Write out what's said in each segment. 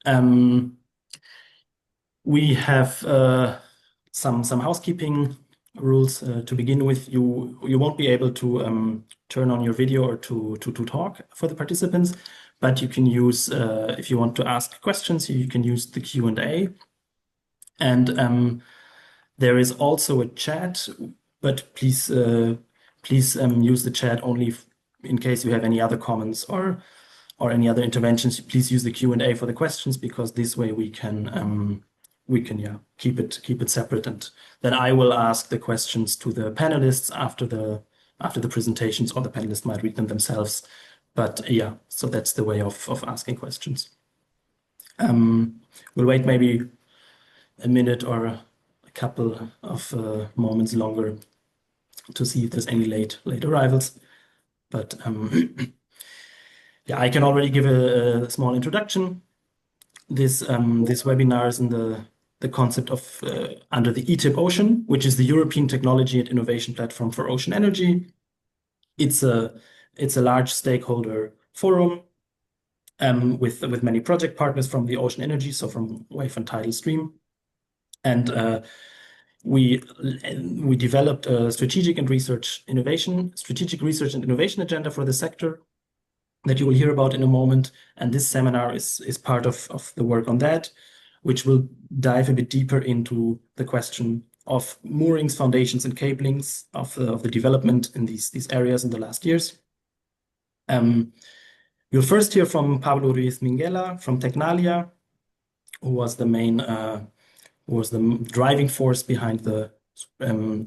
Um, we have some housekeeping rules to begin with. You won't be able to turn on your video or to talk for the participants, but you can use if you want to ask questions, you can use the Q&A. And there is also a chat, but please use the chat only in case you have any other comments or any other interventions. Please use the Q&A for the questions, because this way we can keep it separate, and then I will ask the questions to the panelists after the presentations, or the panelists might read them themselves. But yeah, so that's the way of asking questions. We'll wait maybe a minute or a couple of moments longer to see if there's any late arrivals. But yeah, I can already give a small introduction. This webinar is in the concept of under the ETIP Ocean, which is the European Technology and Innovation Platform for Ocean Energy. It's a large stakeholder forum with many project partners from the ocean energy, so from wave and tidal stream. And we developed a strategic research and innovation agenda for the sector that you will hear about in a moment. And this seminar is part of the work on that, which will dive a bit deeper into the question of moorings, foundations, and cablings of the development in these areas in the last years. You'll first hear from Pablo Ruiz from Tecnalia, who was the driving force behind the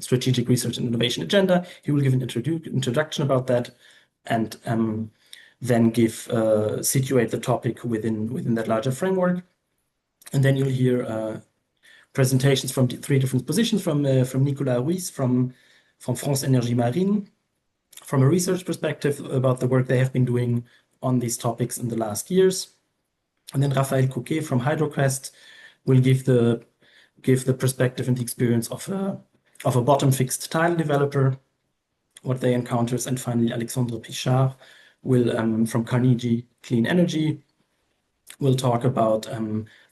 strategic research and innovation agenda. He will give an introduction about that, and then situate the topic within that larger framework. And then you'll hear presentations from three different positions from Nicolas Ruiz from France Énergie Marine, from a research perspective about the work they have been doing on these topics in the last years. And then Raphaël Coquet from Hydroquest will give the perspective and the experience of a bottom-fixed tidal developer, what they encounter. And finally, Alexandre Pichard from Carnegie Clean Energy will talk about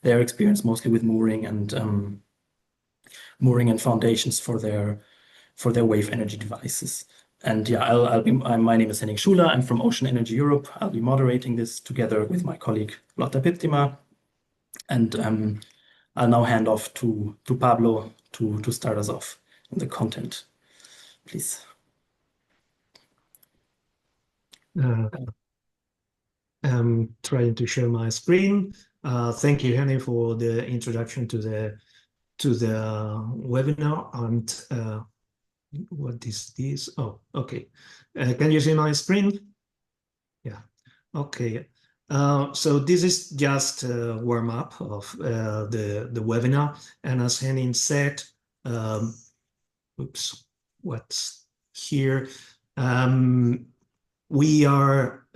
their experience mostly with mooring and foundations for their wave energy devices. And yeah, my name is Henning Schuler. I'm from Ocean Energy Europe. I'll be moderating this together with my colleague Lotta Pittima. And I'll now hand off to Pablo to start us off in the content, please. I'm trying to share my screen. Thank you, Henning, for the introduction to the webinar. And what is this? Oh, okay. Can you see my screen? Yeah. Okay. So this is just a warm up of the webinar, and as Henning said, oops, what's here? We are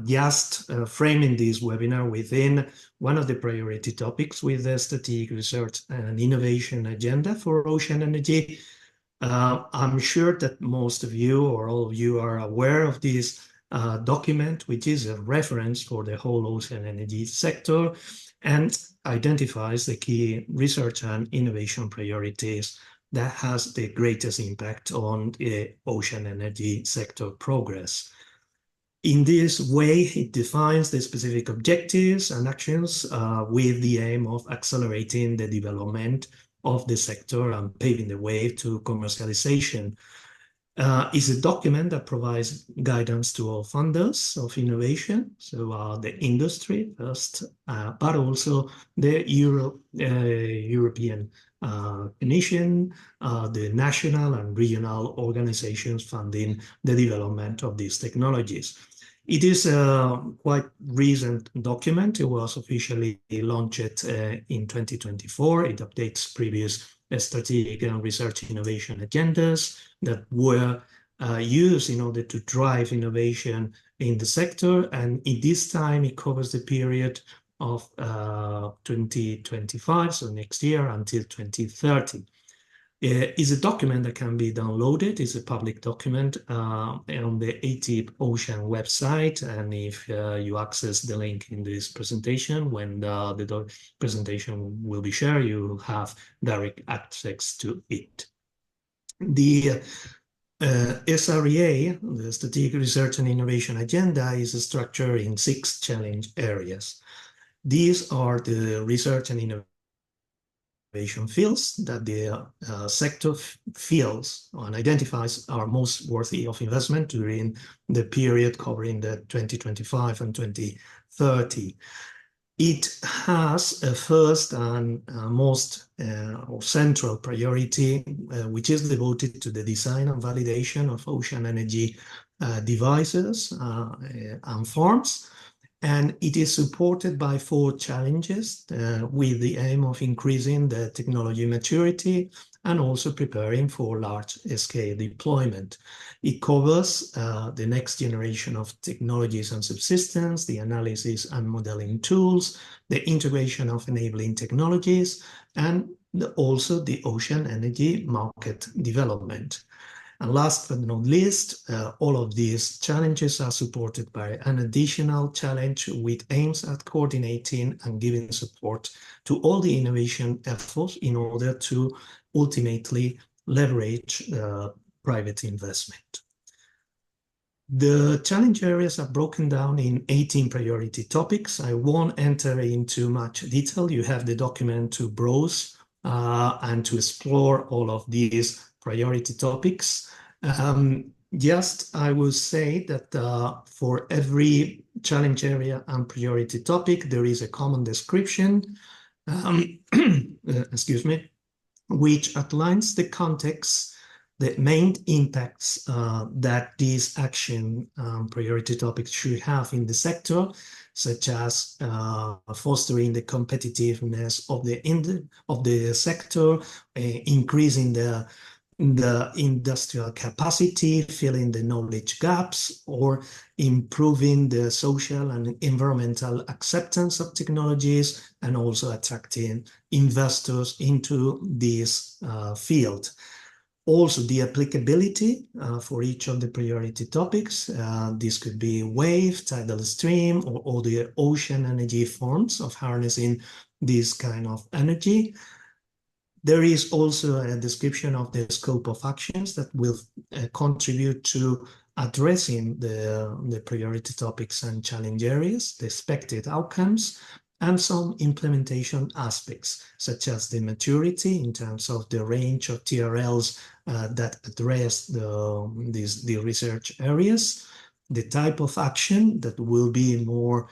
just framing this webinar within one of the priority topics with the strategic research and innovation agenda for ocean energy. I'm sure that most of you or all of you are aware of this document, which is a reference for the whole ocean energy sector and identifies the key research and innovation priorities that has the greatest impact on the ocean energy sector progress. In this way, it defines the specific objectives and actions with the aim of accelerating the development of the sector and paving the way to commercialization. It's a document that provides guidance to all funders of innovation, so the industry first, but also the European Commission, the national and regional organizations funding the development of these technologies. It is a quite recent document. It was officially launched in 2024. It updates previous strategic and research innovation agendas that were used in order to drive innovation in the sector. And in this time, it covers the period of 2025, so next year, until 2030. is a document that can be downloaded. It's a public document on the ATIP Ocean website. And if you access the link in this presentation, when the presentation will be shared, you have direct access to it. The SREA, the Strategic Research and Innovation Agenda, is structured in 6 challenge areas. These are the research and innovation fields that the sector feels and identifies are most worthy of investment during the period covering the 2025 and 2030. It has a first and most central priority, which is devoted to the design and validation of ocean energy devices and farms. And it is supported by 4 challenges with the aim of increasing the technology maturity and also preparing for large-scale deployment. It covers the next generation of technologies and subsystems, the analysis and modeling tools, the integration of enabling technologies, and also the ocean energy market development. And last but not least, all of these challenges are supported by an additional challenge with aims at coordinating and giving support to all the innovation efforts in order to ultimately leverage private investment. The challenge areas are broken down in 18 priority topics. I won't enter into much detail. You have the document to browse and to explore all of these priority topics. Just I will say that for every challenge area and priority topic, there is a common description, excuse me, which outlines the context, the main impacts that these action priority topics should have in the sector, such as fostering the competitiveness of the sector, increasing the industrial capacity, filling the knowledge gaps, or improving the social and environmental acceptance of technologies, and also attracting investors into this field. Also, the applicability for each of the priority topics. This could be wave, tidal stream, or the ocean energy forms of harnessing this kind of energy. There is also a description of the scope of actions that will contribute to addressing the priority topics and challenge areas, the expected outcomes, and some implementation aspects, such as the maturity in terms of the range of TRLs that address the research areas, the type of action that will be more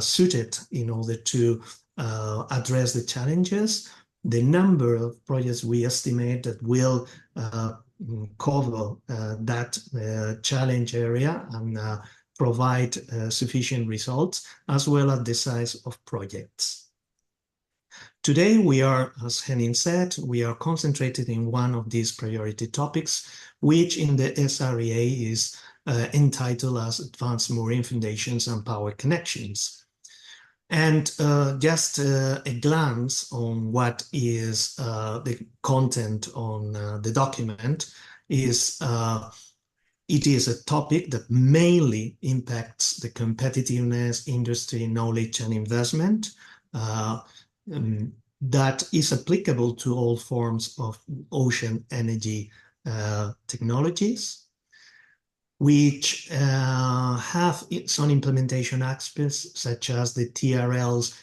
suited in order to address the challenges, the number of projects we estimate that will cover that challenge area and provide sufficient results, as well as the size of projects. Today, we are, as Henning said, we are concentrated in one of these priority topics, which in the SREA is entitled as Advanced Mooring Foundations and Power Connections. And just a glance on what is the content on the document is it is a topic that mainly impacts the competitiveness, industry, knowledge, and investment that is applicable to all forms of ocean energy technologies, which have some implementation aspects, such as the TRLs,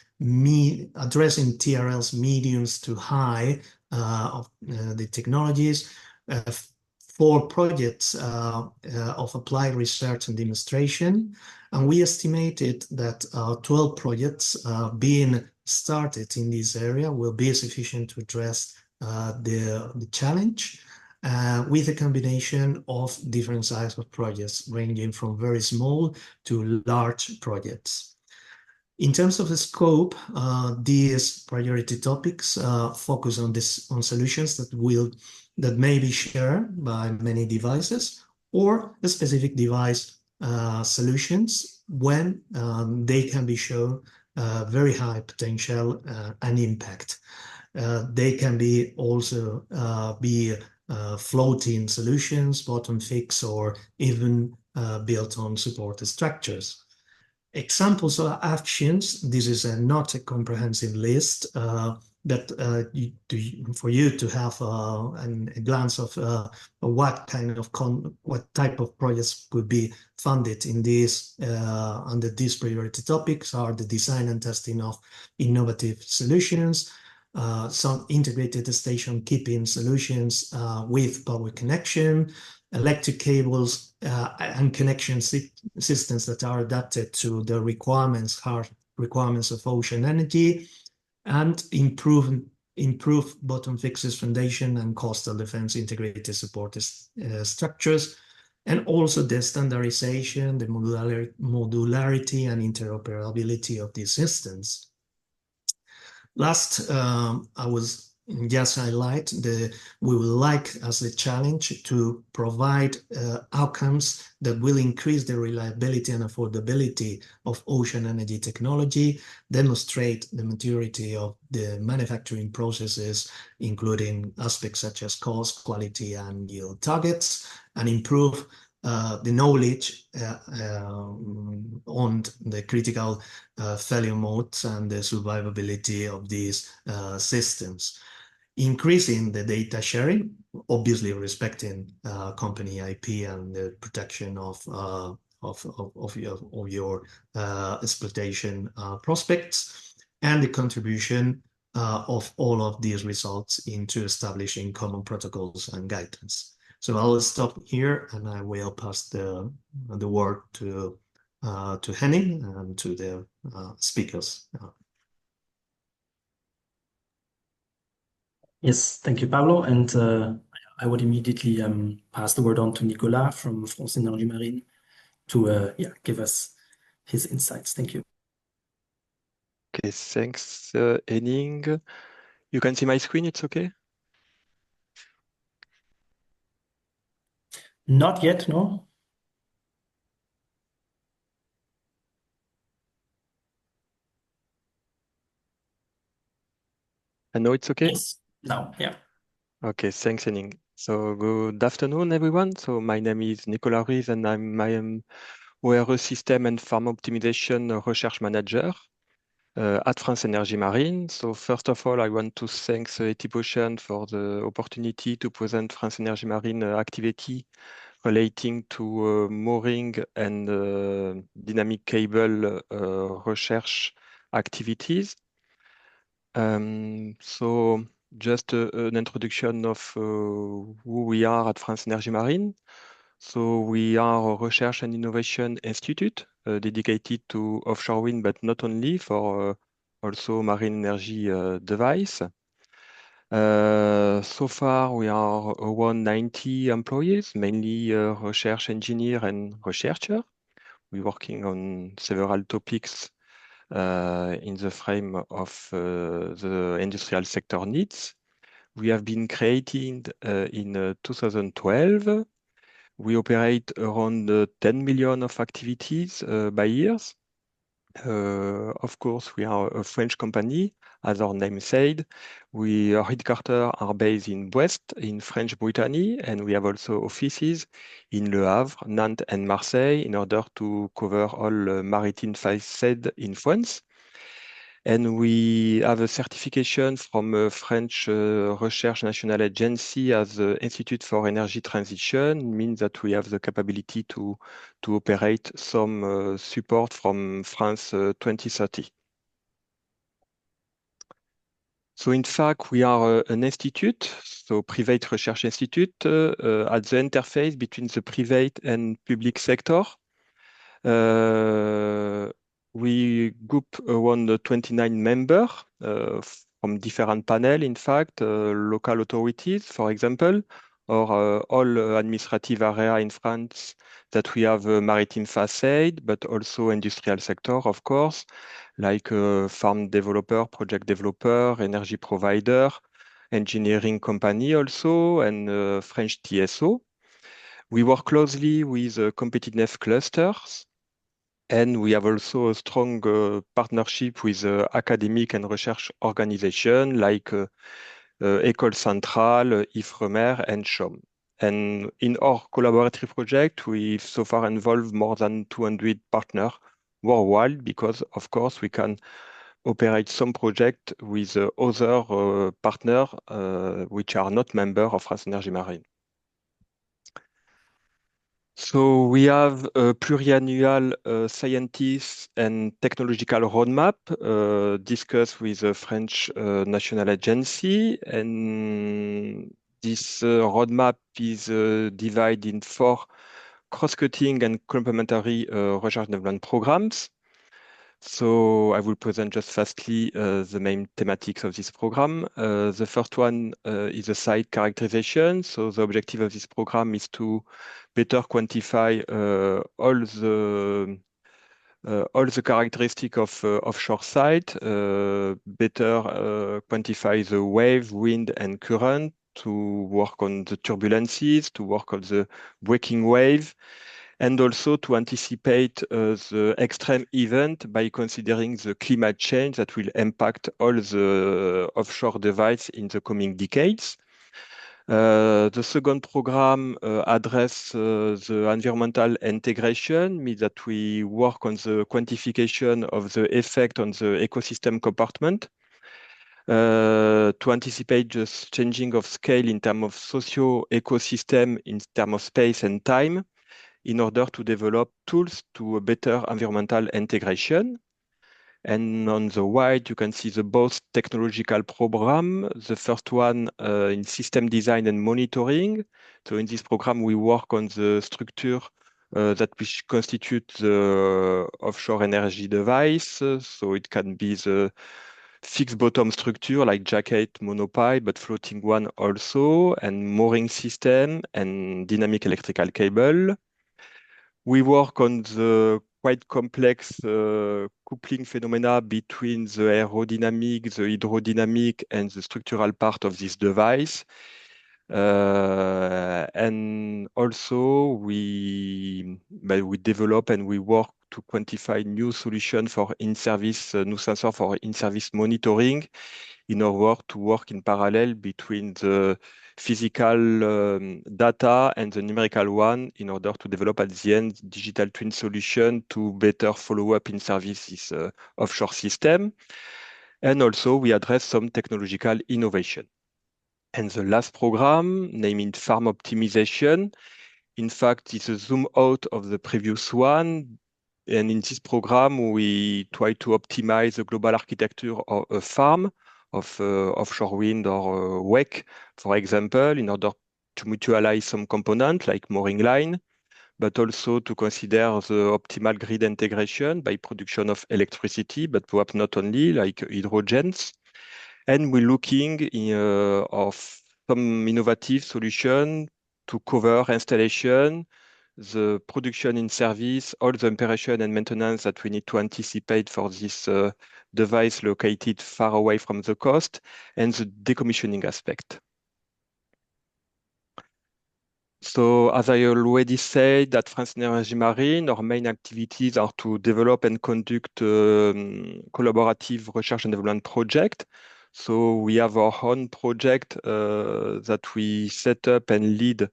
addressing TRLs mediums to high of the technologies, 4 projects of applied research and demonstration. And we estimated that 12 projects being started in this area will be sufficient to address the challenge. With a combination of different sizes of projects, ranging from very small to large projects. In terms of the scope, these priority topics focus on solutions that may be shared by many devices, or a specific device solutions when they can be shown very high potential and impact. They can be also be floating solutions, bottom fixed, or even built on supported structures. Examples of actions, this is not a comprehensive list, but for you to have a glance of what type of projects could be funded in this under these priority topics are the design and testing of innovative solutions, some integrated station keeping solutions with power connection, electric cables and connection systems that are adapted to the hard requirements of ocean energy, and improve bottom fixes foundation and coastal defense integrated support structures, and also the standardization, the modularity and interoperability of these systems. Last, I was just highlight we would like as a challenge to provide outcomes that will increase the reliability and affordability of ocean energy technology, demonstrate the maturity of the manufacturing processes, including aspects such as cost, quality, and yield targets, and improve the knowledge on the critical failure modes and the survivability of these systems. Increasing the data sharing, obviously respecting company IP and the protection of your exploitation prospects, and the contribution of all of these results into establishing common protocols and guidance. So I'll stop here and I will pass the word to Henning and to the speakers. Yes, thank you, Pablo. And I would immediately pass the word on to Nicolas from France Énergie Marine to give us his insights. Thank you. Okay, thanks, Henning. You can see my screen, it's okay? Not yet, no? I know it's okay? Yes, now, yeah. Okay, thanks, Henning. So good afternoon, everyone. So my name is Nicolas Ruiz and I am ORE System and Farm Optimization Research Manager at France Énergie Marine. So first of all, I want to thank ETIP Ocean for the opportunity to present France Énergie Marine activity relating to mooring and dynamic cable research activities. So just an introduction of who we are at France Énergie Marine. So we are a research and innovation institute dedicated to offshore wind, but not only, for also marine energy device. So far, we are around 90 employees, mainly research engineer and researcher. We're working on several topics in the frame of the industrial sector needs. We have been created in 2012. We operate around 10 million of activities by years. Of course, we are a French company, as our name said. Our headquarters are based in Brest, in French Brittany, and we have also offices in Le Havre, Nantes, and Marseille in order to cover all maritime facets in France. And we have a certification from a French Research National Agency as the Institute for Energy Transition. It means that we have the capability to operate some support from France 2030. So in fact, we are an institute, so private research institute at the interface between the private and public sector. We group around 29 members from different panels, in fact, local authorities, for example, or all administrative area in France that we have a maritime facade, but also industrial sector, of course, like farm developer, project developer, energy provider, engineering company also, and French TSO. We work closely with competitiveness clusters And we have also a strong partnership with academic and research organization like École Centrale, IFREMER, and CHOM. And in our collaborative project, we've so far involved more than 200 partners worldwide because, of course, we can operate some project with other partners which are not members of France Energy Marine. So we have a pluriannual scientist and technological roadmap discussed with the French National Agency, and this roadmap is divided in 4 cross-cutting and complementary research and development programs. So I will present just fastly the main thematics of this program. The first one is a site characterization. So the objective of this program is to better quantify all the characteristics of offshore site, better quantify the wave, wind, and current, to work on the turbulences, to work on the breaking wave, and also to anticipate the extreme event by considering the climate change that will impact all the offshore devices in the coming decades. The second program addresses the environmental integration, means that we work on the quantification of the effect on the ecosystem compartment to anticipate the changing of scale in terms of socio-ecosystem, in terms of space and time, in order to develop tools to a better environmental integration. And on the right, you can see the both technological program. The first one in system design and monitoring. So in this program, we work on the structure that which constitute the offshore energy device. So it can be the fixed bottom structure like jacket, monopile, but floating one also, and mooring system and dynamic electrical cable. We work on the quite complex coupling phenomena between the aerodynamic, the hydrodynamic, and the structural part of this device. And also we develop and we work to quantify new solution for in-service, new sensor for in-service monitoring in order to work in parallel between the physical data and the numerical one in order to develop at the end digital twin solution to better follow up in service this offshore system. And also we address some technological innovation. And the last program, named farm optimization, in fact, it's a zoom out of the previous one. And in this program, we try to optimize the global architecture of a farm of offshore wind or wake, for example, in order to mutualize some components like mooring line, but also to consider the optimal grid integration by production of electricity, but perhaps not only, like hydrogens. And we're looking of some innovative solution to cover installation, the production in service, all the operation and maintenance that we need to anticipate for this device located far away from the coast, and the decommissioning aspect. So as I already said, at France Energy Marine, our main activities are to develop and conduct collaborative research and development project. So we have our own project that we set up and lead,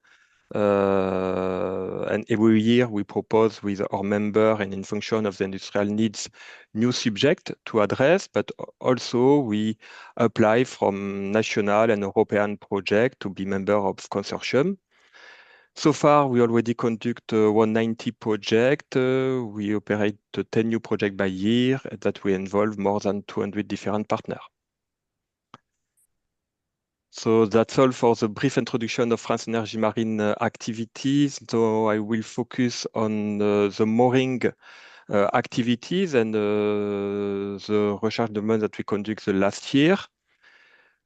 and every year we propose with our member and in function of the industrial needs, new subject to address, but also we apply from national and European project to be member of consortium. So far, we already conduct 190 projects. We operate 10 new projects by year that we involve more than 200 different partners. So that's all for the brief introduction of France Energy Marine activities. So I will focus on the mooring activities and the research development that we conduct the last year.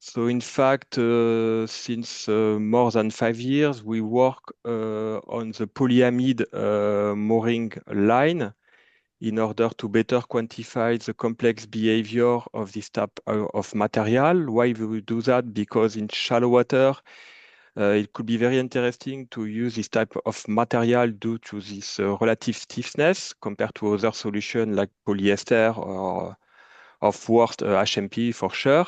So in fact, since more than 5 years, we work on the polyamide mooring line in order to better quantify the complex behavior of this type of material. Why we do that? Because in shallow water, it could be very interesting to use this type of material due to this relative stiffness compared to other solutions like polyester or of worst HMP for sure.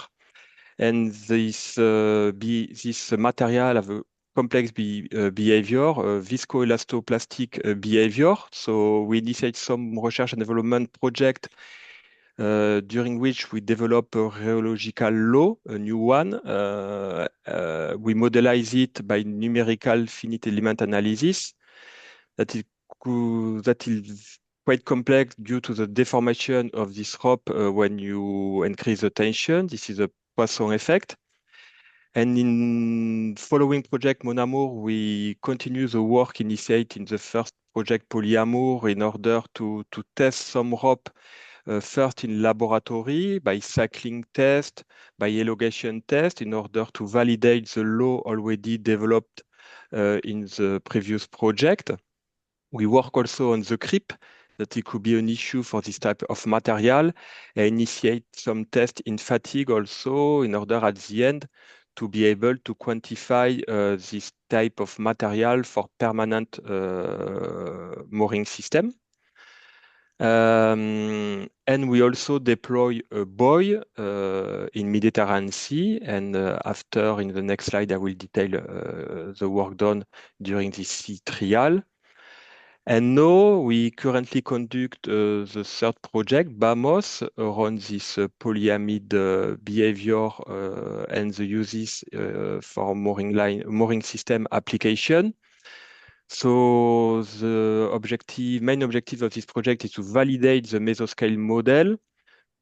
And this material have a complex behavior, viscoelastoplastic behavior. So we initiate some research and development project during which we develop a rheological law, a new one. We modelize it by numerical finite element analysis. That is quite complex due to the deformation of this rope when you increase the tension. This is a Poisson effect. And in following project Mon Amour, we continue the work initiated in the first project Polyamour in order to test some rope first in laboratory by cycling test, by elongation test in order to validate the law already developed in the previous project. We work also on the creep, that it could be an issue for this type of material, and initiate some tests in fatigue also in order at the end to be able to quantify this type of material for permanent mooring system. And we also deploy a buoy in Mediterranean Sea. And after, in the next slide, I will detail the work done during this sea trial. And now we currently conduct the third project, BAMOS, around this polyamide behavior and the uses for mooring system application. So the main objective of this project is to validate the mesoscale model,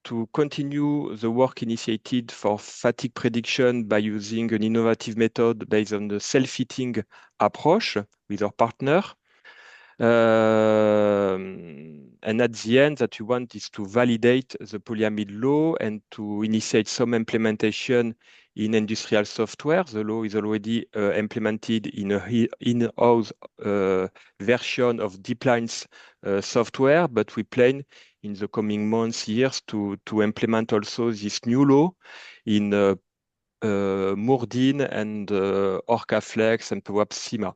to continue the work initiated for fatigue prediction by using an innovative method based on the self-fitting approach with our partner. And at the end, that you want is to validate the polyamide law and to initiate some implementation in industrial software. The law is already implemented in a in-house version of DeepLine's software, but we plan in the coming months, years to implement also this new law in Moordin and OrcaFlex and perhaps CIMA.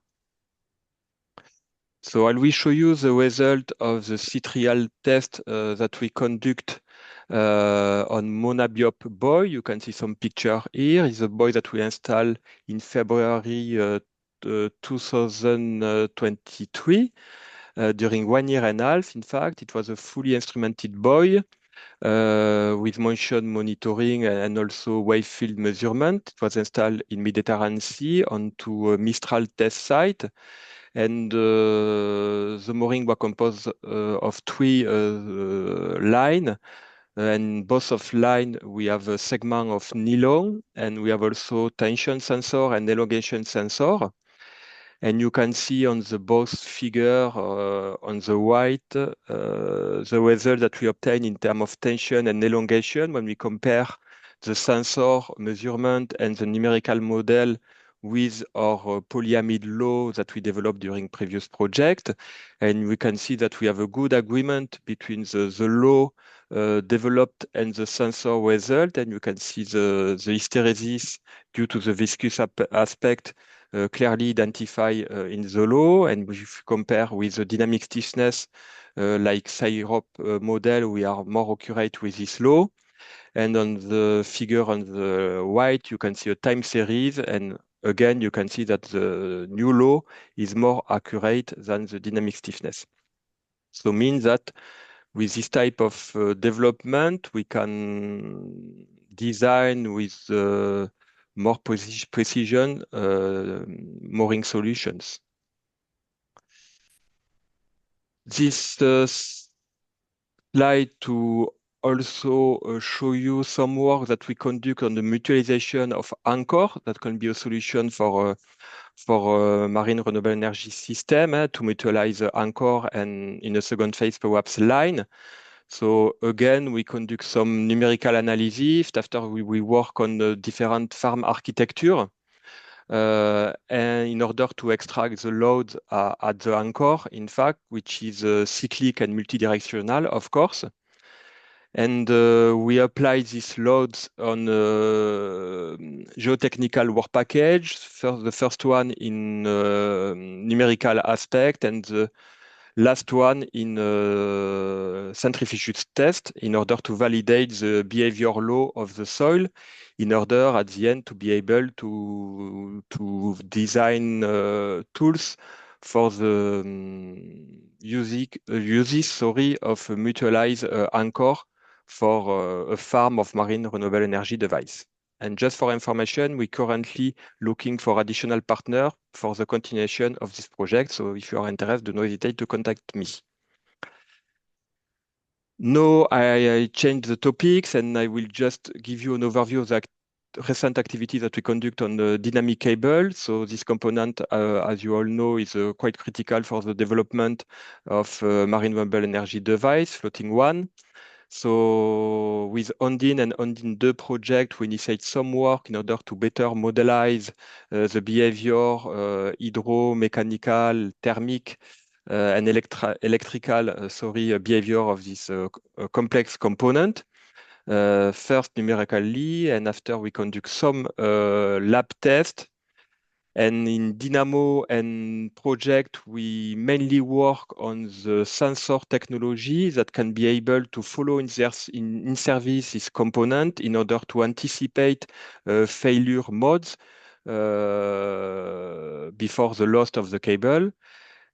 So I will show you the result of the C-trial test that we conduct on Monabiop buoy. You can see some picture here. It's a buoy that we installed in February 2023 during 1 year and a half. In fact, it was a fully instrumented buoy with motion monitoring and also wave field measurement. It was installed in Mediterranean Sea onto a Mistral test site. And the mooring was composed of 3 lines. And both of line, we have a segment of nylon, and we have also tension sensor and elongation sensor. And you can see on the both figure on the right, the result that we obtain in terms of tension and elongation when we compare the sensor measurement and the numerical model with our polyamide law that we developed during previous project. And we can see that we have a good agreement between the law developed and the sensor result. And you can see the hysteresis due to the viscous aspect clearly identified in the law. And if you compare with the dynamic stiffness like Syrup model, we are more accurate with this law. And on the figure on the right, you can see a time series. And again, you can see that the new law is more accurate than the dynamic stiffness. So means that with this type of development, we can design with more precision mooring solutions. This slide to also show you some work that we conduct on the mutualization of anchor. That can be a solution for marine renewable energy system to mutualize the anchor and in a second phase perhaps line. So again, we conduct some numerical analysis after we work on the different farm architecture and in order to extract the load at the anchor, in fact, which is cyclic and multidirectional, of course. And we apply these loads on geotechnical work package. The first one in numerical aspect, and the last one in centrifuges test, in order to validate the behavior law of the soil, in order at the end to be able to design tools for the uses of a mutualized anchor for a farm of marine renewable energy device. And just for information, we're currently looking for additional partner for the continuation of this project. So if you are interested, do not hesitate to contact me. Now I change the topics, and I will just give you an overview of the recent activities that we conduct on the dynamic cable. So this component, as you all know, is quite critical for the development of marine renewable energy device, floating one. So with Ondine and Ondine 2 project, we initiate some work in order to better modelize the behavior, hydro, mechanical, thermic, and electrical behavior of this complex component. First numerically, and after we conduct some lab tests. And in Dynamo and project, we mainly work on the sensor technology that can be able to follow in service this component in order to anticipate failure modes before the loss of the cable.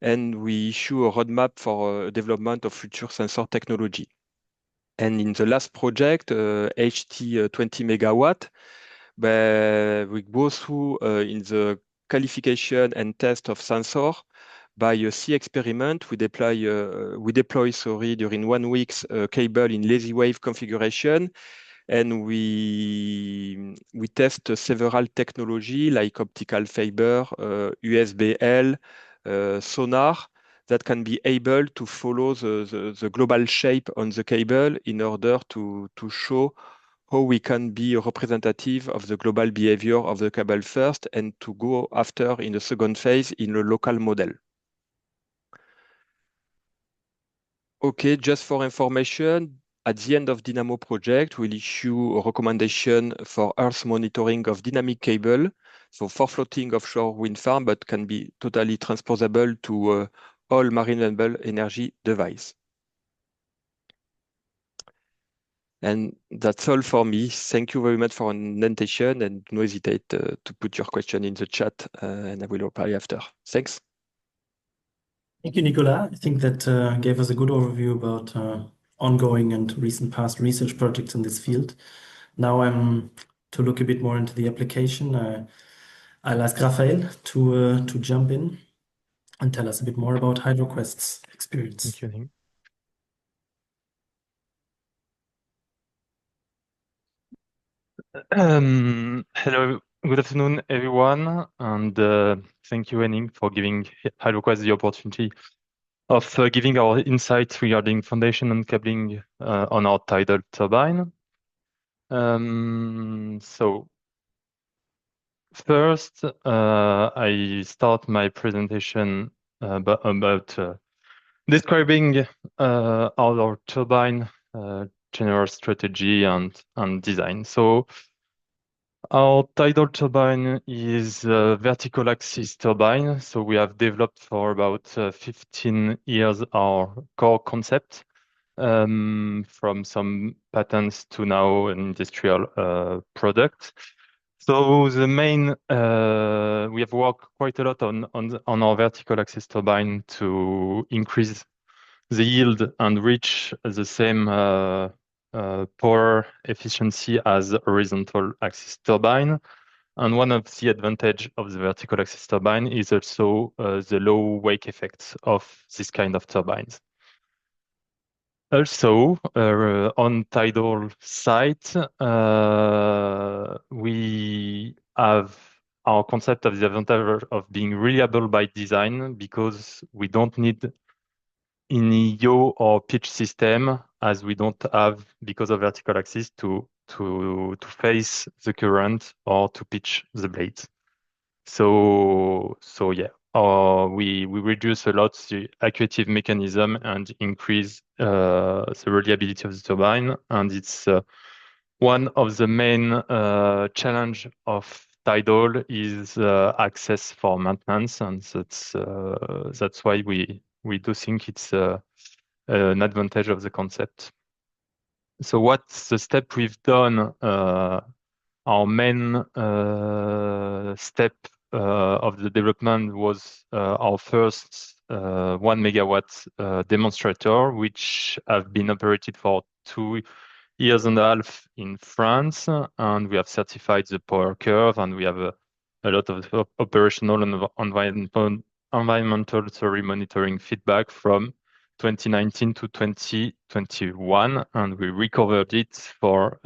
And we issue a roadmap for development of future sensor technology. And in the last project, HT 20 megawatt, we go through in the qualification and test of sensor by a sea experiment. We deploy during 1 week cable in lazy wave configuration, and we test several technology like optical fiber, USB-L, sonar, that can be able to follow the global shape on the cable in order to show how we can be representative of the global behavior of the cable first, and to go after in the second phase in a local model. Okay, just for information, at the end of Dynamo project, we'll issue a recommendation for Earth monitoring of dynamic cable, so for floating offshore wind farm, but can be totally transposable to all marine renewable energy device. And that's all for me. Thank you very much for an attention, and don't hesitate to put your question in the chat, and I will reply after. Thanks. Thank you, Nicolas. I think that gave us a good overview about ongoing and recent past research projects in this field. Now to look a bit more into the application. I'll ask Raphaël to jump in and tell us a bit more about Hydroquest's experience. Thank you, Nick. Hello, good afternoon, everyone, and thank you, Henning, for giving Hydroquest the opportunity of giving our insights regarding foundation and cabling on our tidal turbine. So first, I start my presentation about describing our turbine general strategy and design. So our tidal turbine is a vertical axis turbine. So we have developed for about 15 years our core concept, from some patents to now an industrial product. So the main, we have worked quite a lot on our vertical axis turbine to increase the yield and reach the same power efficiency as a horizontal axis turbine. And one of the advantage of the vertical axis turbine is also the low wake effects of this kind of turbines. Also, on tidal site, we have our concept of the advantage of being reliable by design, because we don't need any yaw or pitch system, as we don't have, because of vertical axis, to face the current or to pitch the blades. So yeah, we reduce a lot the actuative mechanism and increase the reliability of the turbine. And it's one of the main challenge of tidal is access for maintenance, and that's why we do think it's an advantage of the concept. So what's the step we've done? Our main step of the development was our first 1 megawatt demonstrator, which have been operated for 2.5 years in France, and we have certified the power curve, and we have a lot of operational and environmental monitoring feedback from 2019 to 2021, and we recovered it for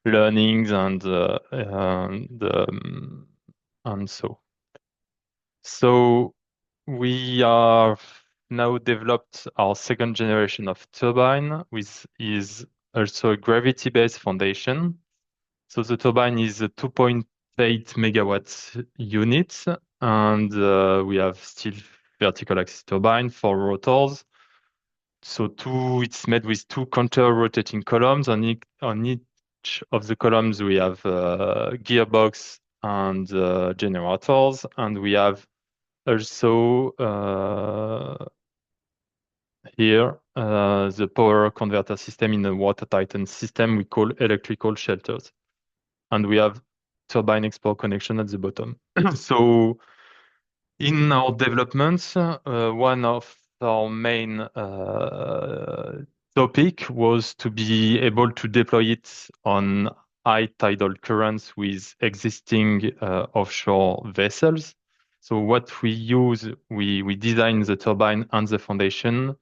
learnings and so we are now developed our second generation of turbine, which is also a gravity-based foundation. So the turbine is a 2.8 megawatt unit, and we have still vertical axis turbine, 4 rotors. So it's made with 2 counter-rotating columns. On each of the columns, we have gearbox and generators, and we have also here the power converter system in a water-tightened system we call electrical shelters. And we have turbine export connection at the bottom. So in our developments, one of our main topic was to be able to deploy it on high tidal currents with existing offshore vessels. So what we use, we design the turbine and the foundation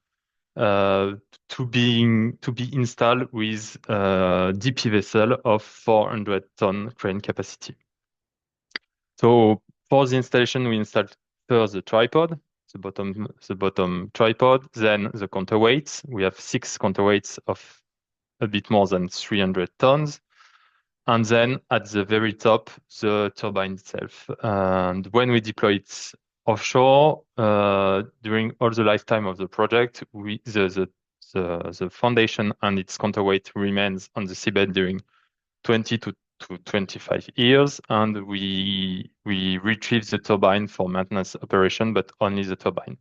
to be installed with DP vessel of 400-ton crane capacity. So for the installation, we installed first the tripod, the bottom tripod, then the counterweights. We have 6 counterweights of a bit more than 300 tons. And then at the very top, the turbine itself. And when we deploy it offshore, during all the lifetime of the project, the foundation and its counterweight remains on the seabed during 20 to 25 years, and we retrieve the turbine for maintenance operation, but only the turbine.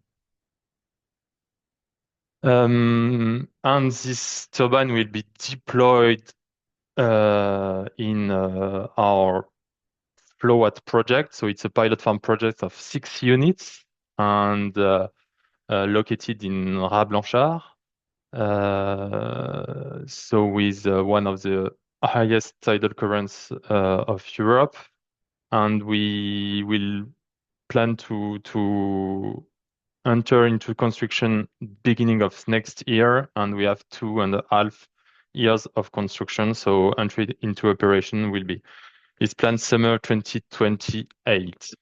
And this turbine will be deployed in our FlowWatt project. So it's a pilot farm project of 6 units and located in Ras-Blanchard. So with one of the highest tidal currents of Europe, and we will plan to enter into construction beginning of next year, and we have 2.5 years of construction. So entry into operation is planned summer 2028.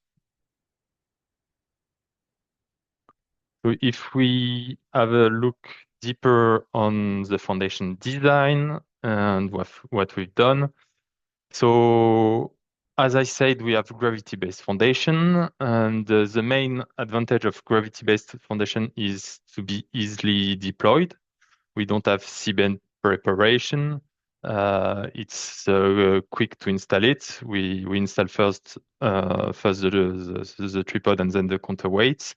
So if we have a look deeper on the foundation design and what we've done. So as I said, we have gravity-based foundation, and the main advantage of gravity-based foundation is to be easily deployed. We don't have seabed preparation. It's quick to install it. We install first the tripod and then the counterweights.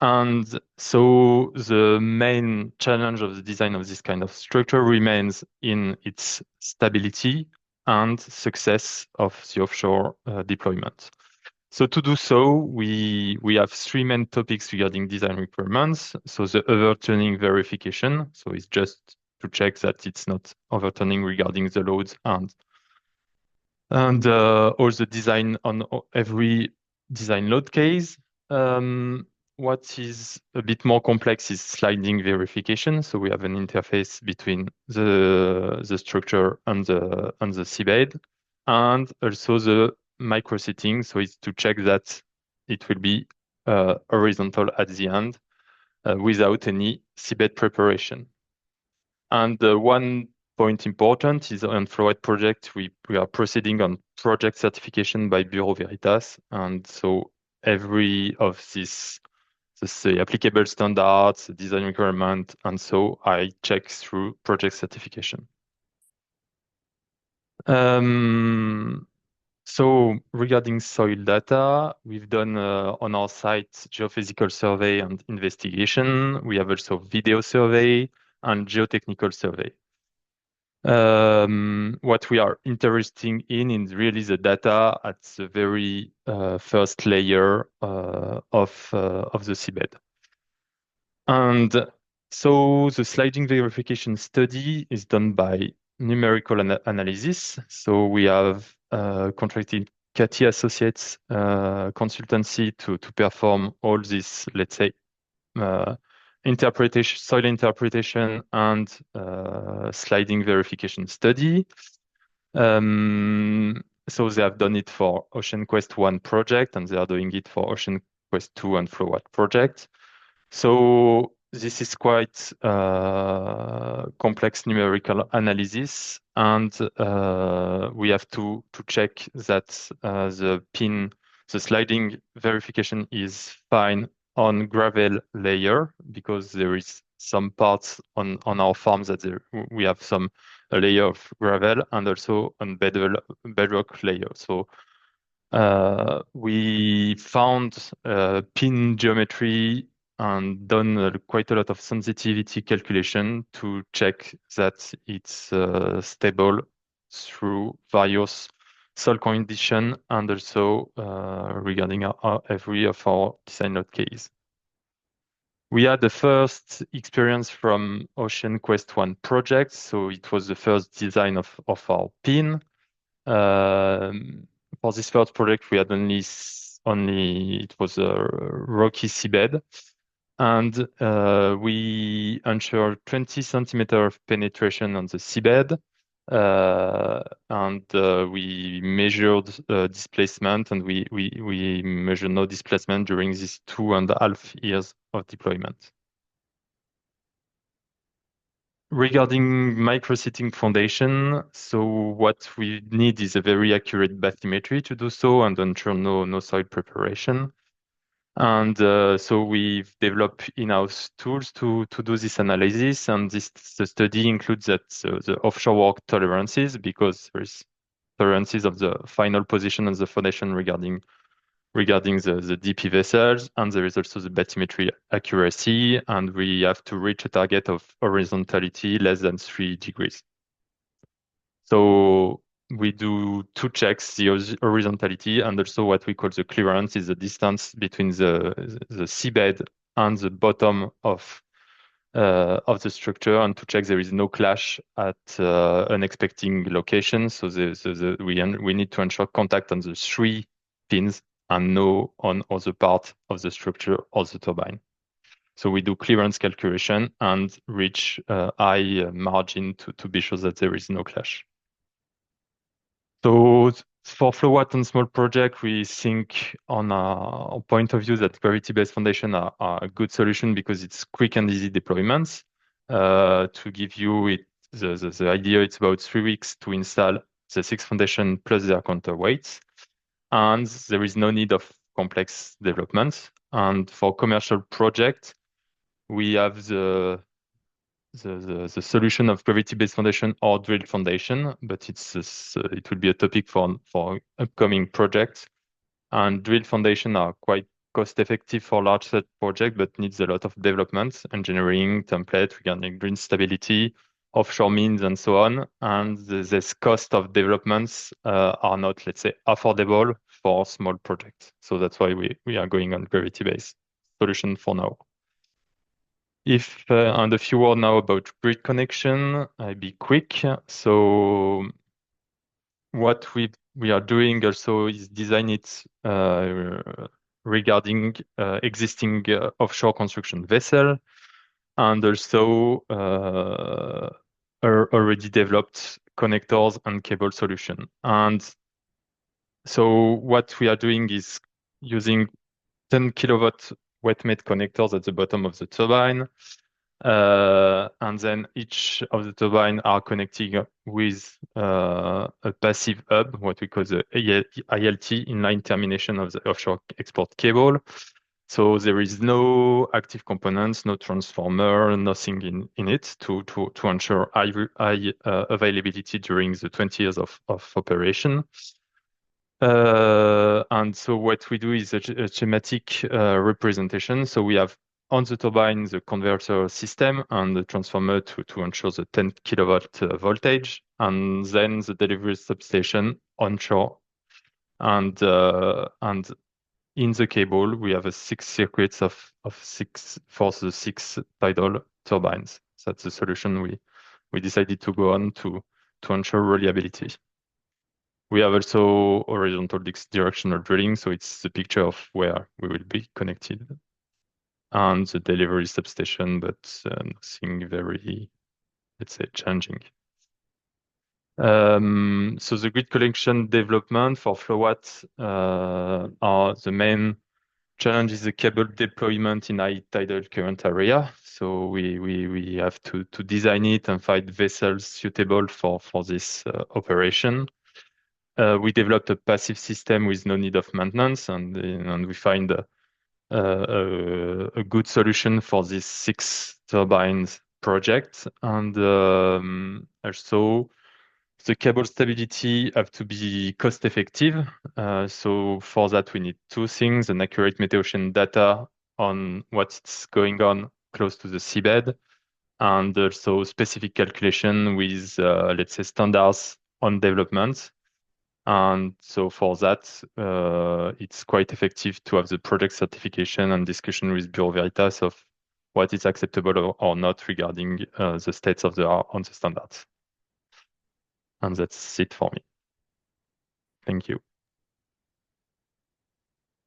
And so the main challenge of the design of this kind of structure remains in its stability and success of the offshore deployment. So to do so, we have 3 main topics regarding design requirements. So the overturning verification. So it's just to check that it's not overturning regarding the loads and all the design on every design load case. What is a bit more complex is sliding verification. So we have an interface between the structure and the seabed, and also the micro-seating. So it's to check that it will be horizontal at the end without any seabed preparation. And one point important is on FlowWatt project, we are proceeding on project certification by Bureau Veritas, and so every of this, the applicable standards, the design requirement, and so I check through project certification. So regarding soil data, we've done on our site geophysical survey and investigation. We have also video survey and geotechnical survey. What we are interested in is really the data at the very first layer of the seabed. And so the sliding verification study is done by numerical analysis. So we have contracted Cathy Associates consultancy to perform all this, let's say, interpretation, soil interpretation, and sliding verification study. So they have done it for OceanQuest 1 project, and they are doing it for OceanQuest 2 and FlowWatt project. So this is quite complex numerical analysis, and we have to check that the sliding verification is fine on gravel layer, because there is some parts on our farms that we have a layer of gravel and also on bedrock layer. So we found pin geometry and done quite a lot of sensitivity calculation to check that it's stable through various soil condition, and also regarding every of our design load case. We had the first experience from OceanQuest 1 project, so it was the first design of our pin. For this first project, we had only it was a rocky seabed, and we ensured 20 centimeter of penetration on the seabed, and we measured displacement, and we measured no displacement during these 2.5 years of deployment. Regarding microseating foundation, so what we need is a very accurate bathymetry to do so and ensure no soil preparation. And so we've developed in-house tools to do this analysis, and the study includes that the offshore work tolerances, because there is tolerances of the final position of the foundation regarding the DP vessels, and there is also the bathymetry accuracy, and we have to reach a target of horizontality less than 3 degrees. So we do 2 checks, the horizontality and also what we call the clearance, is the distance between the seabed and the bottom of the structure, and to check there is no clash at unexpected locations. So we need to ensure contact on the 3 pins and no on other part of the structure or the turbine. So we do clearance calculation and reach high margin to be sure that there is no clash. So for FlowWatt and small project, we think on a point of view that gravity-based foundation are a good solution because it's quick and easy deployments. To give you the idea, it's about 3 weeks to install the 6 foundation plus their counterweights, and there is no need of complex development. And for commercial project, we have the solution of gravity-based foundation or drilled foundation, but it will be a topic for upcoming projects. And drilled foundation are quite cost-effective for large-scale project, but needs a lot of development, engineering, template regarding green stability, offshore means, and so on. And this cost of developments are not, let's say, affordable for small projects. So that's why we are going on gravity-based solution for now. And a few words now about grid connection. I'll be quick. So what we are doing also is design it regarding existing offshore construction vessel, and also already developed connectors and cable solution. And so what we are doing is using 10 kilowatt wet mate connectors at the bottom of the turbine, And then each of the turbines are connecting with a passive hub, what we call the ILT, inline termination of the offshore export cable. So there is no active components, no transformer, nothing in it to ensure high availability during the 20 years of operation. And so what we do is a schematic representation. So we have on the turbine the converter system and the transformer to ensure the 10 kilowatt voltage, and then the delivery substation onshore. And in the cable we have 6 circuits of 6 for the 6 tidal turbines. So that's the solution we decided to go on to ensure reliability. We have also horizontal directional drilling, so it's the picture of where we will be connected, and the delivery substation, but nothing very, let's say, challenging. So the grid connection development for Flowatt are the main challenge is the cable deployment in high tidal current area. So we have to design it and find vessels suitable for this operation. We developed a passive system with no need of maintenance, and we find a good solution for this 6 turbines project. And also the cable stability have to be cost effective. So for that we need 2 things: an accurate meteocean data on what's going on close to the seabed, and also specific calculation with let's say standards on development. And so for that, it's quite effective to have the project certification and discussion with Bureau Veritas of what is acceptable or not regarding the states of the art on the standards. And that's it for me. Thank you.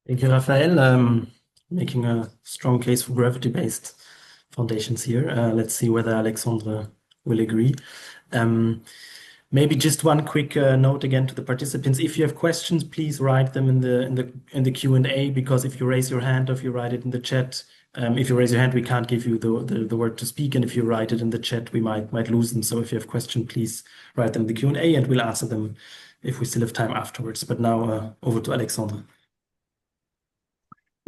Thank you, Raphaël. Making a strong case for gravity-based foundations here. Let's see whether Alexandre will agree. Maybe just one quick note again to the participants. If you have questions, please write them in the Q&A, because if you raise your hand or if you write it in the chat, if you raise your hand, we can't give you the word to speak, and if you write it in the chat, we might lose them. So if you have questions, please write them in the Q&A, and we'll answer them if we still have time afterwards. But now over to Alexandre.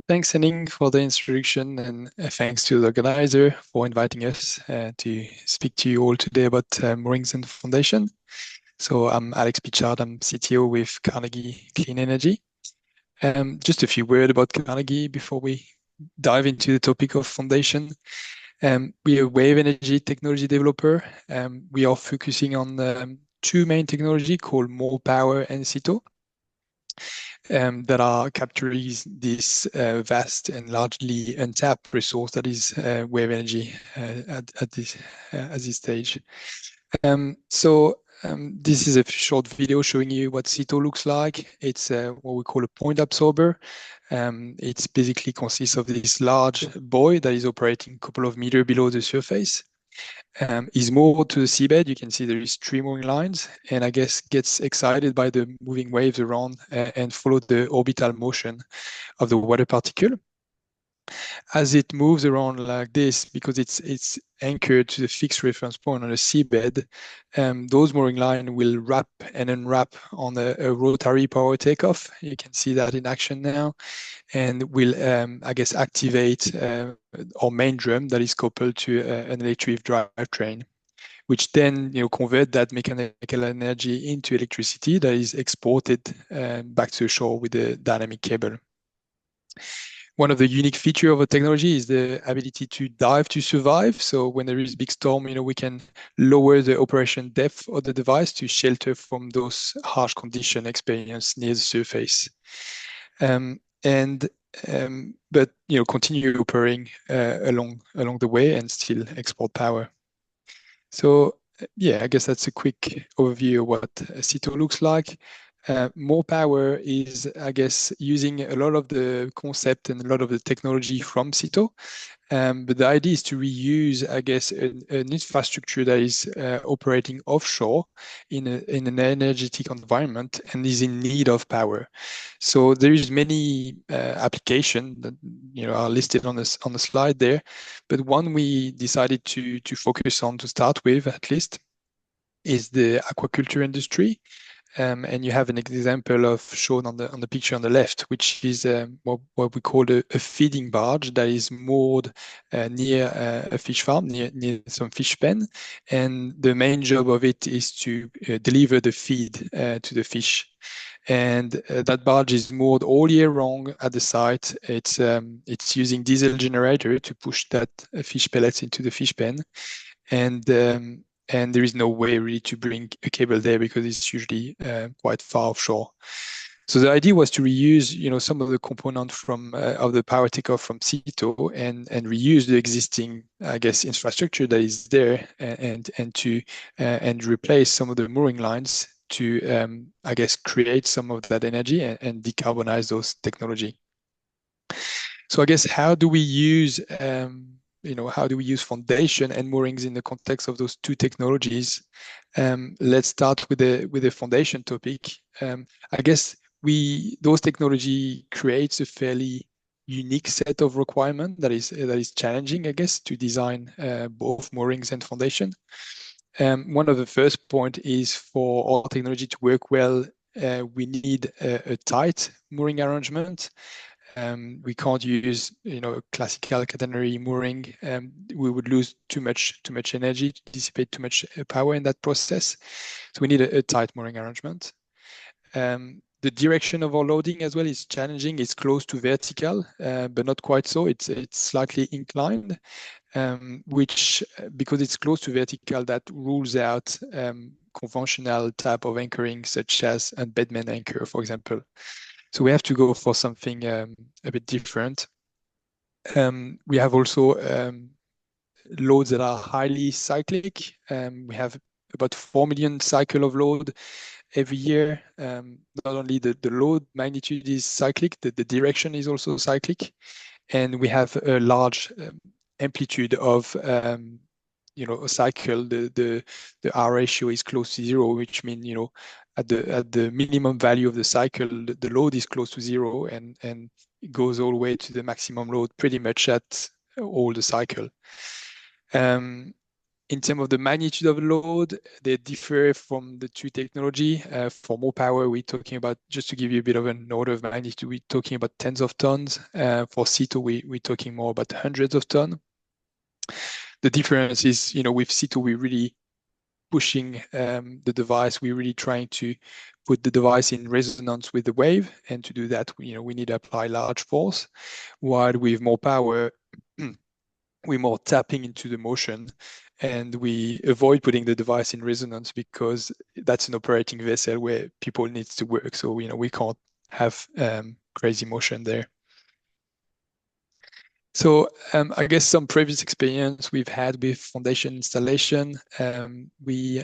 Thanks, Henning, for the introduction, and thanks to the organizer for inviting us to speak to you all today about Moorings and the Foundation. So I'm Alex Pichard, I'm CTO with Carnegie Clean Energy. Just a few words about Carnegie before we dive into the topic of Foundation. We are a wave energy technology developer. We are focusing on 2 main technology called more power and CITO. That are capturing this vast and largely untapped resource that is wave energy at this stage. This is a short video showing you what CITO looks like. It's what we call a point absorber. It's basically consists of this large buoy that is operating a couple of meters below the surface. Is moored to the seabed. You can see there is 3 mooring lines, and I guess gets excited by the moving waves around and follow the orbital motion of the water particle. As it moves around like this, because it's anchored to the fixed reference point on the seabed, those mooring lines will wrap and unwrap on a rotary power takeoff. You can see that in action now, and will, I guess, activate our main drum that is coupled to an electric drivetrain, which then convert that mechanical energy into electricity that is exported back to the shore with the dynamic cable. One of the unique features of the technology is the ability to dive to survive. So when there is a big storm, we can lower the operation depth of the device to shelter from those harsh conditions experienced near the surface. But continue operating along the way and still export power. So yeah, I guess that's a quick overview of what CITO looks like. More power is, I guess, using a lot of the concept and a lot of the technology from CITO. But the idea is to reuse, I guess, an infrastructure that is operating offshore in an energetic environment and is in need of power. So there is many applications that are listed on the slide there, but one we decided to focus on to start with, at least, is the aquaculture industry. And you have an example of shown on the picture on the left, which is what we call a feeding barge that is moored near a fish farm, near some fish pen. And the main job of it is to deliver the feed to the fish. And that barge is moored all year long at the site. It's using diesel generator to push that fish pellets into the fish pen. And there is no way really to bring a cable there because it's usually quite far offshore. So the idea was to reuse, some of the components from of the power takeoff from CITO and reuse the existing, I guess, infrastructure that is there and replace some of the mooring lines to, I guess, create some of that energy and decarbonize those technology. So I guess how do we use foundation and moorings in the context of those two technologies? Let's start with the foundation topic. I guess those technology creates a fairly unique set of requirements that is challenging, I guess, to design both moorings and foundation. One of the first point is for our technology to work well, we need a tight mooring arrangement. We can't use, a classical catenary mooring. We would lose too much energy, dissipate too much power in that process. So we need a tight mooring arrangement. The direction of our loading as well is challenging. It's close to vertical, but not quite so. It's slightly inclined, which, because it's close to vertical, that rules out conventional type of anchoring, such as a bedman anchor, for example. So we have to go for something a bit different. We have also loads that are highly cyclic. We have about 4 million cycle of load every year. Not only the load magnitude is cyclic, the direction is also cyclic. And we have a large amplitude of a cycle. The R ratio is close to 0, which means, at the minimum value of the cycle, the load is close to 0 and it goes all the way to the maximum load pretty much at all the cycle. In terms of the magnitude of load, they differ from the two technology. For more power, we're talking about, just to give you a bit of an order of magnitude, we're talking about tens of tons. For CITO, we're talking more about hundreds of tons. The difference is, with CITO, we're really pushing the device. We're really trying to put the device in resonance with the wave, and to do that, we need to apply large force. While with more power, we're more tapping into the motion, and we avoid putting the device in resonance because that's an operating vessel where people need to work. So we can't have crazy motion there. So I guess some previous experience we've had with foundation installation, we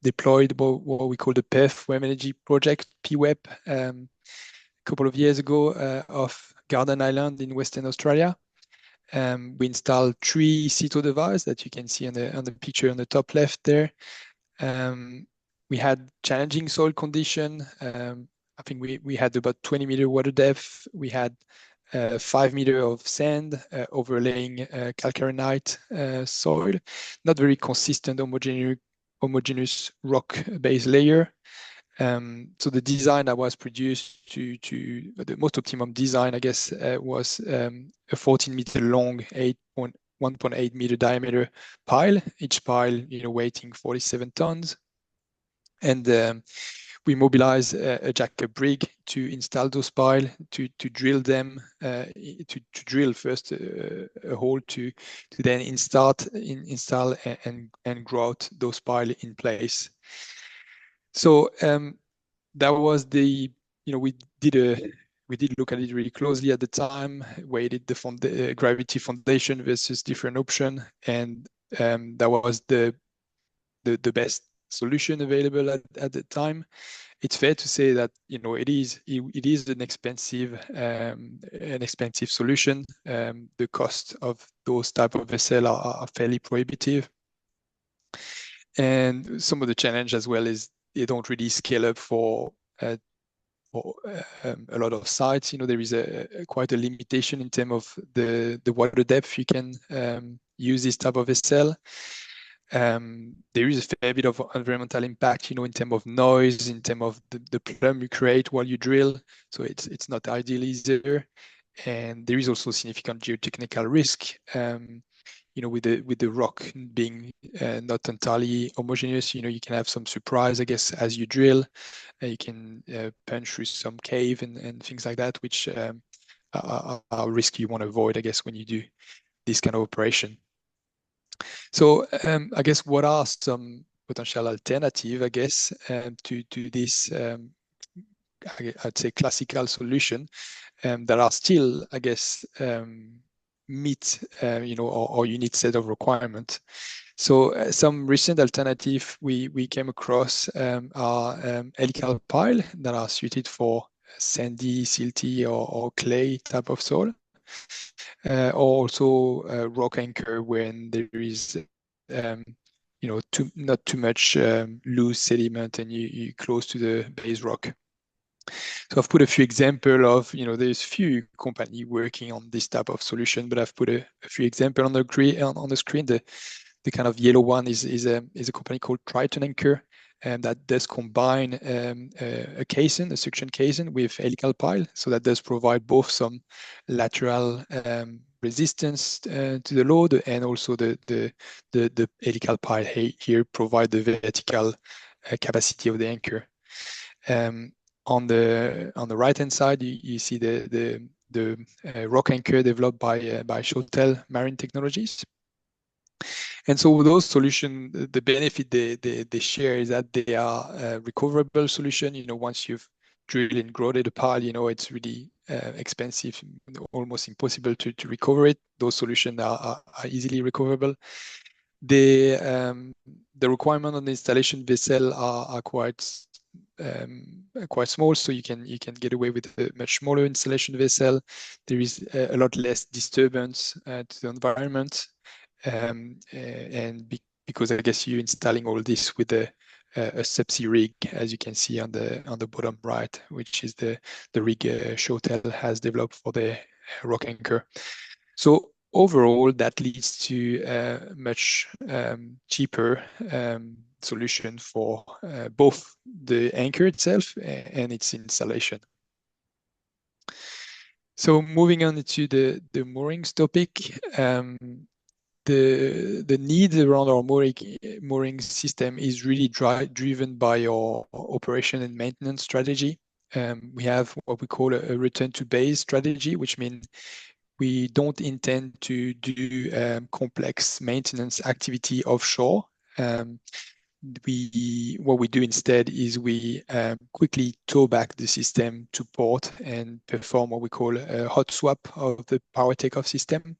deployed what we call the PEF Wave Energy Project, PWEP, a couple of years ago off Garden Island in Western Australia. We installed 3 CITO devices that you can see on the picture on the top left there. We had challenging soil condition. I think we had about 20 meter water depth. We had 5 meters of sand overlaying calcareite soil, not very consistent homogeneous rock base layer. So the design that was produced to the most optimum design, I guess, was a 14 meter long, 1.8 meter diameter pile, each pile weighing 47 tons. And we mobilize a jack-up rig to install those piles, to drill them, to drill first a hole to then install and grow out those piles in place. So that was we did look at it really closely at the time, weighted the gravity foundation versus different option, and that was the best solution available at the time, it's fair to say that it is an expensive solution. The cost of those type of vessels are fairly prohibitive, and some of the challenge as well is they don't really scale up for a lot of sites. There is quite a limitation in terms of the water depth you can use this type of vessel. There is a fair bit of environmental impact, in terms of noise, in terms of the plume you create while you drill. So it's not ideal either. And there is also significant geotechnical risk, with the rock being not entirely homogeneous. You can have some surprise, I guess, as you drill. You can punch through some cave and things like that, which are risks you want to avoid, I guess, when you do this kind of operation. So I guess what are some potential alternative, I guess, to this, I'd say, classical solution that are still, I guess, meet, our unique set of requirements. So some recent alternative we came across are helical pile that are suited for sandy, silty, or clay type of soil. Or also rock anchor when there is not too much loose sediment and you close to the base rock. So I've put a few examples of, there's few companies working on this type of solution, but I've put a few examples on the screen. The kind of yellow one is a company called Triton Anchor, and that does combine a casing, a suction casing, with helical pile. So that does provide both some lateral resistance to the load, and also the helical pile here provide the vertical capacity of the anchor. On the right hand side, you see the rock anchor developed by Shotel Marine Technologies. And so those solutions, the benefit they share is that they are a recoverable solution. Once you've drilled and grouted a pile, it's really expensive, almost impossible to recover it. Those solutions are easily recoverable. The requirement on the installation vessel are quite small, so you can get away with a much smaller installation vessel. There is a lot less disturbance to the environment. Because I guess you're installing all this with a subsea rig, as you can see on the bottom right, which is the rig Shotel has developed for the rock anchor. So overall, that leads to a much cheaper solution for both the anchor itself and its installation. So moving on to the moorings topic. The need around our mooring system is really driven by our operation and maintenance strategy. We have what we call a return to base strategy, which means we don't intend to do complex maintenance activity offshore. What we do instead is we quickly tow back the system to port and perform what we call a hot swap of the power takeoff system,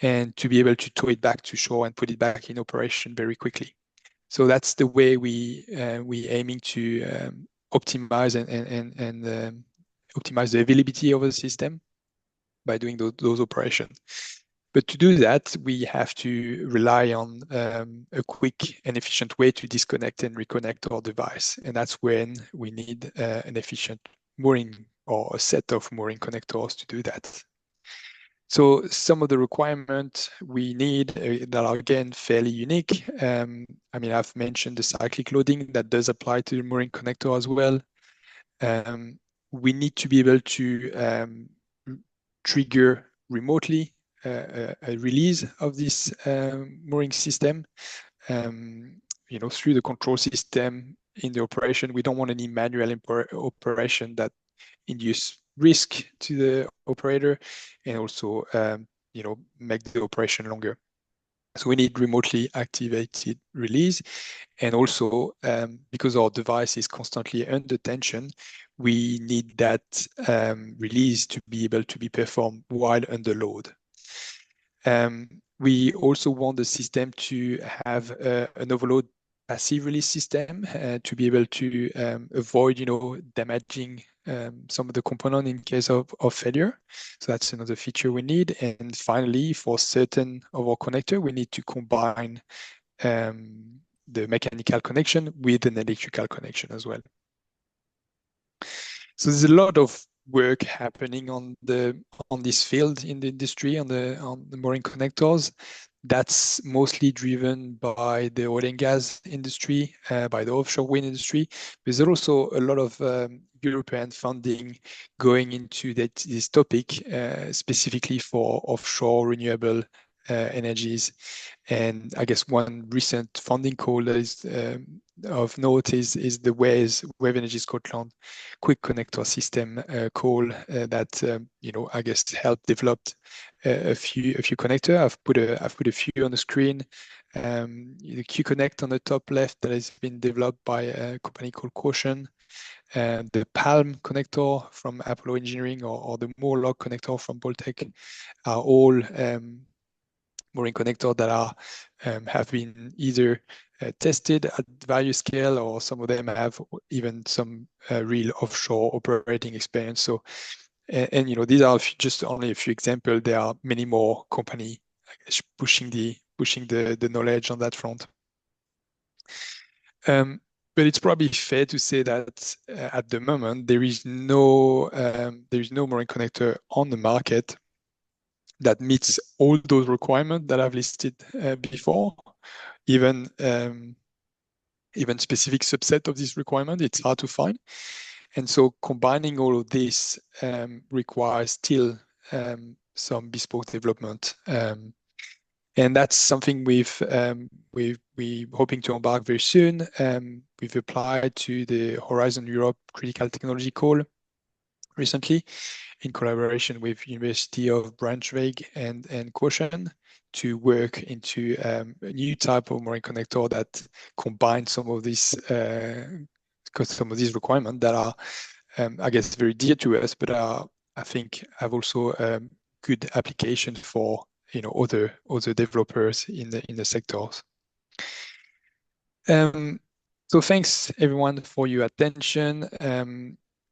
and to be able to tow it back to shore and put it back in operation very quickly. So that's the way we aiming to optimize and optimize the availability of the system by doing those operations. But to do that, we have to rely on a quick and efficient way to disconnect and reconnect our device. And that's when we need an efficient mooring or a set of mooring connectors to do that. So some of the requirements we need that are, again, fairly unique. I've mentioned the cyclic loading that does apply to the mooring connector as well. We need to be able to trigger remotely a release of this mooring system, through the control system in the operation. We don't want any manual operation that induce risk to the operator and also make the operation longer. So we need remotely activated release, and also because our device is constantly under tension, we need that release to be able to be performed while under load. We also want the system to have an overload passive release system to be able to avoid, damaging some of the component in case of failure. So that's another feature we need. And finally, for certain of our connector, we need to combine the mechanical connection with an electrical connection as well. So there's a lot of work happening on this field in the industry on the mooring connectors. That's mostly driven by the oil and gas industry, by the offshore wind industry. There's also a lot of European funding going into this topic, specifically for offshore renewable energies. And I guess one recent funding call that is of note is the Wave Energy Scotland quick connector system call that I guess helped develop a few connector. I've put a few on the screen. The Q-Connect on the top left that has been developed by a company called Caution. The Palm connector from Apollo Engineering or the Moorlog connector from Boltec are all mooring connector that have been either tested at various scale, or some of them have even some real offshore operating experience. So, and these are just only a few examples. There are many more companies pushing the knowledge on that front. But it's probably fair to say that at the moment there is no mooring connector on the market that meets all those requirements that I've listed before. Even specific subset of this requirement, it's hard to find. And so combining all of this requires still some bespoke development. And that's something we're hoping to embark very soon. We've applied to the Horizon Europe Critical Technology Call recently in collaboration with University of Braunschweig and Caution to work into a new type of mooring connector that combines some of these requirements that are, I guess, very dear to us, but I think have also good application for other developers in the sectors. So thanks everyone for your attention.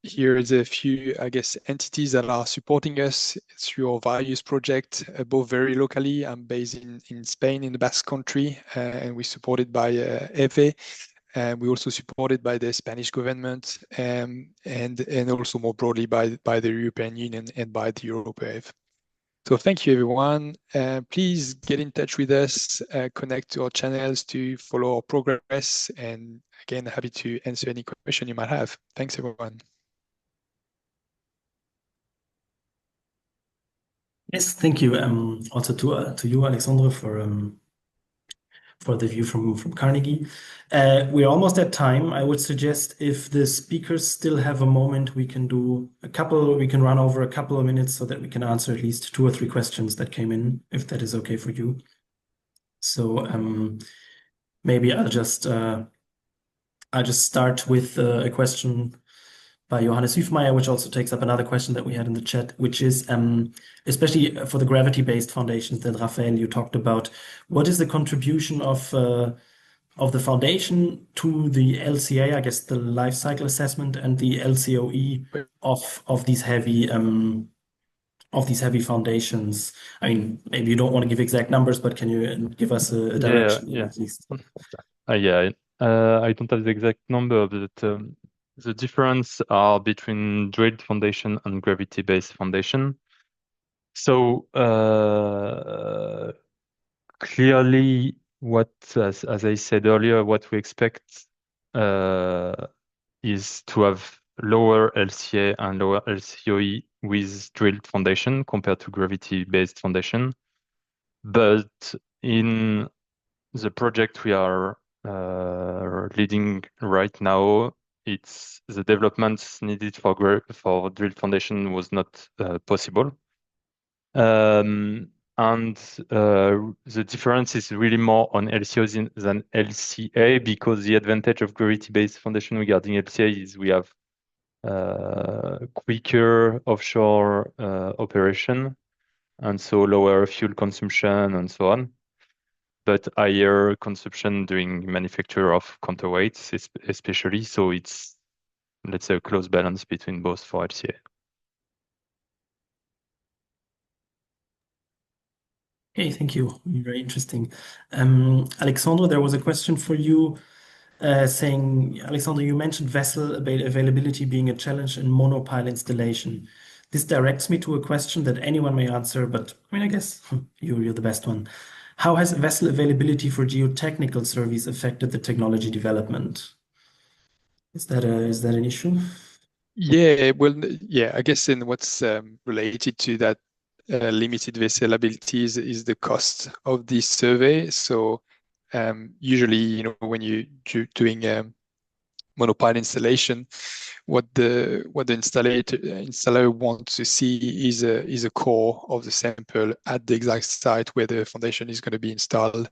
Here is a few, I guess, entities that are supporting us through our various projects, both very locally. I'm based in Spain, in the Basque Country, and we're supported by EVE. We're also supported by the Spanish government, and also more broadly by the European Union and by the EuropeEV. So thank you, everyone. Please get in touch with us, connect to our channels to follow our progress, and again, happy to answer any question you might have. Thanks, everyone. Yes, thank you. Also to you, Alexandre, for the view from Carnegie. We're almost at time. I would suggest if the speakers still have a moment, we can run over a couple of minutes so that we can answer at least 2 or 3 questions that came in, if that is okay for you. So maybe I'll just start with a question by Johannes Hüfmeier, which also takes up another question that we had in the chat, which is especially for the gravity-based foundations that Raphaël, you talked about. What is the contribution of the foundation to the LCA, I guess the life cycle assessment, and the LCOE of these heavy foundations? I mean, maybe you don't want to give exact numbers, but can you give us a direction at least? I don't have the exact number, but the difference are between drilled foundation and gravity-based foundation. So clearly, as I said earlier, what we expect is to have lower LCA and lower LCOE with drilled foundation compared to gravity-based foundation. But in the project we are leading right now, it's the developments needed for drilled foundation was not possible. And the difference is really more on LCO than LCA, because the advantage of gravity-based foundation regarding LCA is we have quicker offshore operation, and so lower fuel consumption and so on. but higher consumption during manufacture of counterweights, especially. So it's, let's say, a close balance between both for LCA. Okay, thank you. Very interesting. Alexandre, there was a question for you saying, Alexandre, you mentioned vessel availability being a challenge in monopile installation. This directs me to a question that anyone may answer, but I mean, I guess you're the best one. How has vessel availability for geotechnical surveys affected the technology development? Is that an issue? Yeah, well, yeah, I guess then what's related to that limited vessel abilities is the cost of this survey. So usually, you know, when you're doing monopile installation, what the installer wants to see is a core of the sample at the exact site where the foundation is going to be installed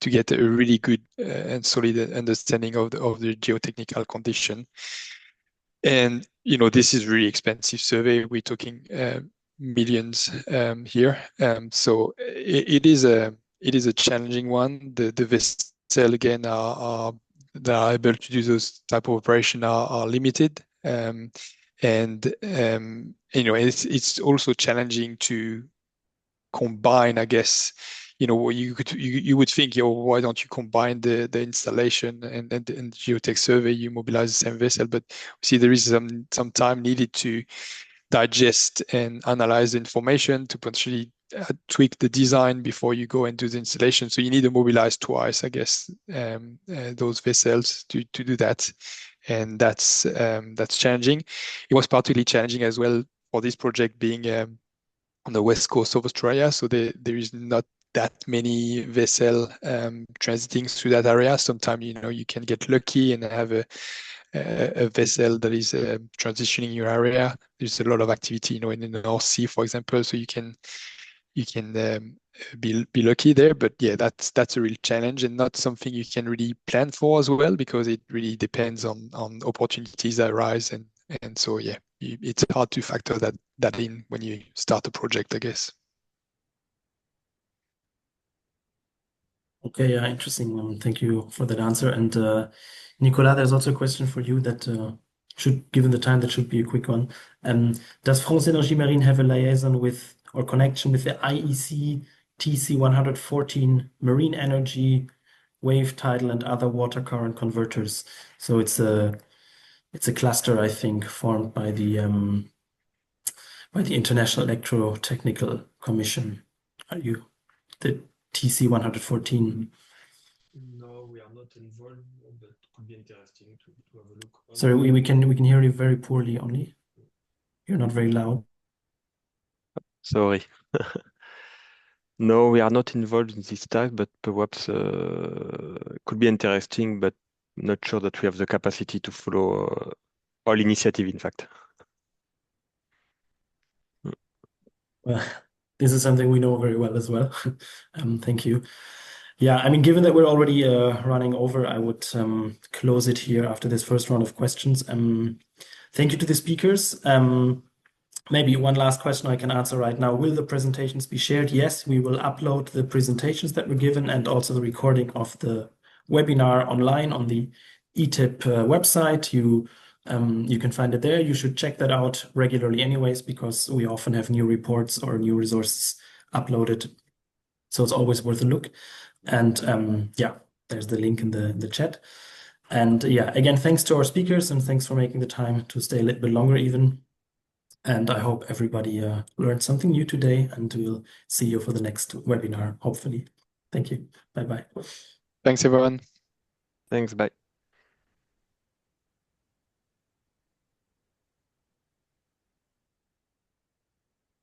to get a really good and solid understanding of the geotechnical condition. And you know, this is really expensive survey. We're talking millions here. So it is a challenging one. The vessel again are that are able to do those type of operation are limited. And you know, it's also challenging to combine, I guess. You know, you would think, why don't you combine the installation and geotech survey? You mobilize the same vessel, but see, there is some time needed to digest and analyze the information to potentially tweak the design before you go and do the installation. So you need to mobilize twice, I guess, those vessels to do that, and that's challenging. It was particularly challenging as well for this project being on the west coast of Australia, so there is not that many vessel transiting through that area. Sometimes, you know, you can get lucky and have a vessel that is transitioning your area. There's a lot of activity, you know, in the North Sea, for example, so you can be lucky there. But yeah, that's a real challenge and not something you can really plan for as well, because it really depends on opportunities that arise, and so yeah, it's hard to factor that in when you start a project, I guess. Okay, yeah, interesting. Thank you for that answer. And Nicolas, there's also a question for you that given the time, that should be a quick one. Does France Énergie Marine have a liaison with or connection with the IEC TC114 marine energy, wave, tidal, and other water current converters? So it's a cluster, I think, formed by the International Electrotechnical Commission. Are you the TC114? No, we are not involved, but it could be interesting to have a look. Sorry, we can hear you very poorly only. You're not very loud. Sorry. No, we are not involved in this type, but perhaps could be interesting, but not sure that we have the capacity to follow all initiative, in fact. Well, this is something we know very well as well. Thank you. Yeah, I mean, given that we're already running over, I would close it here after this first round of questions. Thank you to the speakers. Maybe one last question I can answer right now. Will the presentations be shared? Yes, we will upload the presentations that were given and also the recording of the webinar online on the ETIP website. You can find it there. You should check that out regularly anyways, because we often have new reports or new resources uploaded. So it's always worth a look. And yeah, there's the link in the chat. And yeah, again, thanks to our speakers and thanks for making the time to stay a little bit longer even. And I hope everybody learned something new today, and we'll see you for the next webinar, hopefully. Thank you. Bye-bye. Thanks, everyone. Thanks, bye.